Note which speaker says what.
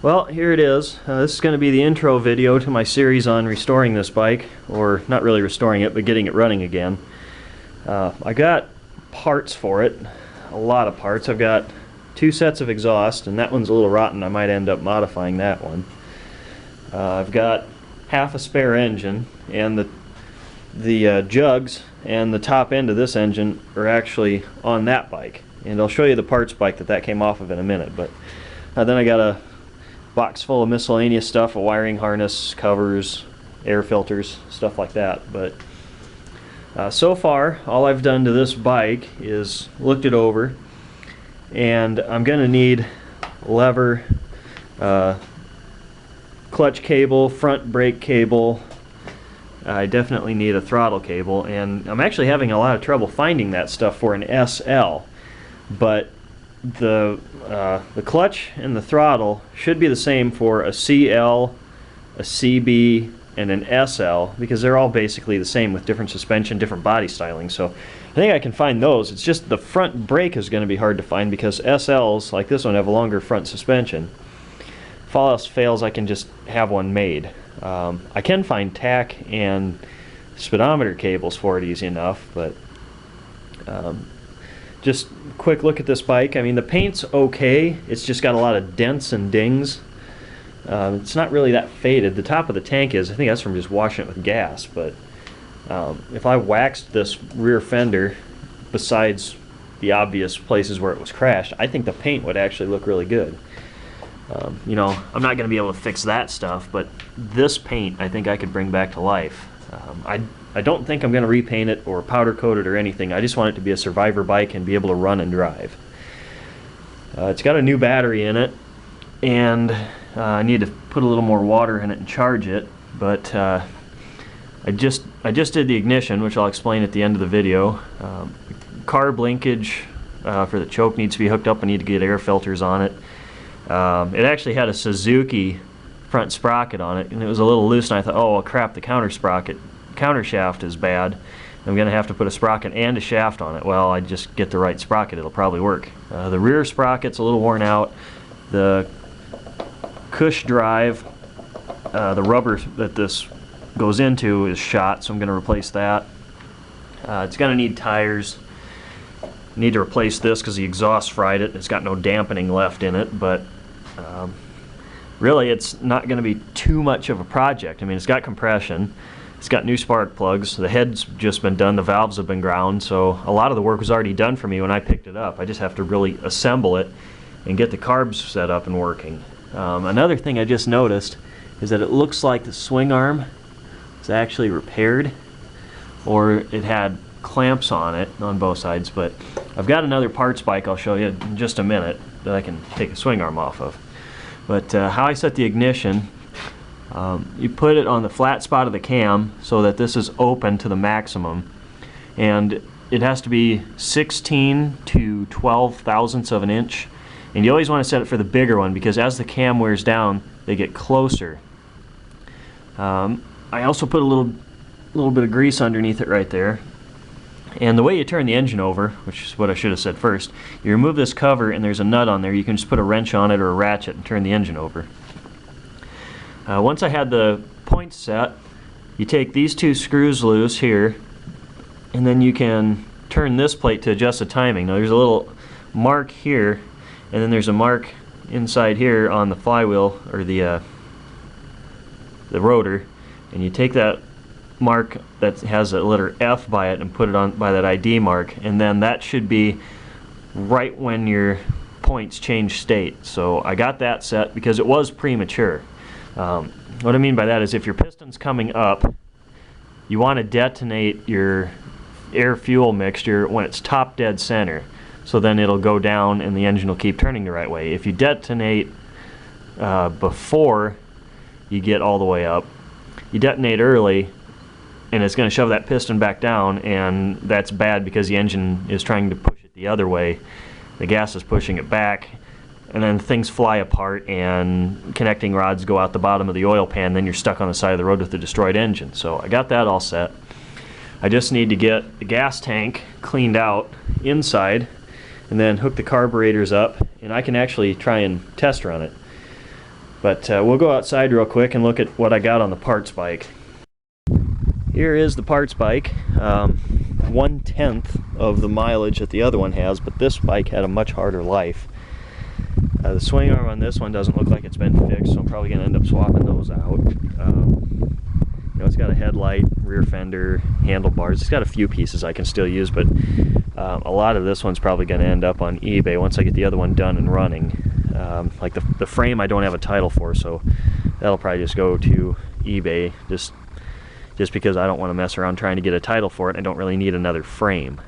Speaker 1: Well, here it is. This is going to be the intro video to my series on restoring this bike, or not really restoring it, but getting it running again. I got parts for it, a lot of parts. I've got 2 sets of exhaust, and that one's a little rotten. I might end up modifying that one. I've got half a spare engine, and the jugs and the top end of this engine are actually on that bike. And I'll show you the parts bike that came off of in a minute. But then I got a box full of miscellaneous stuff, a wiring harness, covers, air filters, stuff like that. But so far, all I've done to this bike is looked it over, and I'm going to need lever, clutch cable, front brake cable. I definitely need a throttle cable, and I'm actually having a lot of trouble finding that stuff for an SL. But the clutch and the throttle should be the same for a CL, a CB, and an SL, because they're all basically the same with different suspension, different body styling. So I think I can find those. It's just the front brake is going to be hard to find because SLs like this one have a longer front suspension. If all else fails, I can just have one made. I can find tack and speedometer cables for it easy enough, but just quick look at this bike. I mean, the paint's okay. It's just got a lot of dents and dings. It's not really that faded. The top of the tank is. I think that's from just washing it with gas. But if I waxed this rear fender, besides the obvious places where it was crashed, I think the paint would actually look really good. You know, I'm not going to be able to fix that stuff, but this paint I think I could bring back to life. I don't think I'm going to repaint it or powder coat it or anything. I just want it to be a survivor bike and be able to run and drive. It's got a new battery in it, and I need to put a little more water in it and charge it. But I just did the ignition, which I'll explain at the end of the video. Carb linkage for the choke needs to be hooked up. I need to get air filters on it. It actually had a Suzuki front sprocket on it, and it was a little loose, and I thought, oh well, crap, the counter shaft is bad. I'm going to have to put a sprocket and a shaft on it. Well, I just get the right sprocket, it'll probably work. The rear sprocket's a little worn out. The cush drive, the rubber that this goes into is shot, so I'm going to replace that. It's going to need tires. Need to replace this because the exhaust fried it. It's got no dampening left in it, but really it's not going to be too much of a project. I mean, it's got compression, it's got new spark plugs, the head's just been done, the valves have been ground, so a lot of the work was already done for me when I picked it up. I just have to really assemble it and get the carbs set up and working. Another thing I just noticed is that it looks like the swing arm is actually repaired, or it had clamps on it on both sides. But I've got another parts bike I'll show you in just a minute that I can take the swing arm off of. But how I set the ignition, you put it on the flat spot of the cam so that this is open to the maximum, and it has to be 16 to 12 thousandths of an inch, and you always want to set it for the bigger one because as the cam wears down they get closer. I also put a little bit of grease underneath it right there. And the way you turn the engine over, which is what I should have said first, you remove this cover and there's a nut on there. You can just put a wrench on it or a ratchet and turn the engine over. Once I had the points set, you take these 2 screws loose here, and then you can turn this plate to adjust the timing. Now there's a little mark here, and then there's a mark inside here on the flywheel, or the rotor, and you take that mark that has a letter F by it and put it on by that ID mark, and then that should be right when your points change state. So I got that set because it was premature. What I mean by that is if your piston's coming up, you want to detonate your air-fuel mixture when it's top dead center, so then it'll go down and the engine will keep turning the right way. If you detonate before you get all the way up, you detonate early, and it's going to shove that piston back down, and that's bad because the engine is trying to push it the other way. The gas is pushing it back, and then things fly apart and connecting rods go out the bottom of the oil pan. Then you're stuck on the side of the road with a destroyed engine. So I got that all set. I just need to get the gas tank cleaned out inside and then hook the carburetors up, and I can actually try and test run it. But we'll go outside real quick and look at what I got on the parts bike. Here is the parts bike. 1/10 of the mileage that the other one has, but this bike had a much harder life. The swing arm on this one doesn't look like it's been fixed, so I'm probably going to end up swapping those out. You know, it's got a headlight, rear fender, handlebars. It's got a few pieces I can still use, but a lot of this one's probably going to end up on eBay once I get the other one done and running. Like the frame I don't have a title for, so that'll probably just go to eBay just because I don't want to mess around trying to get a title for it. I don't really need another frame.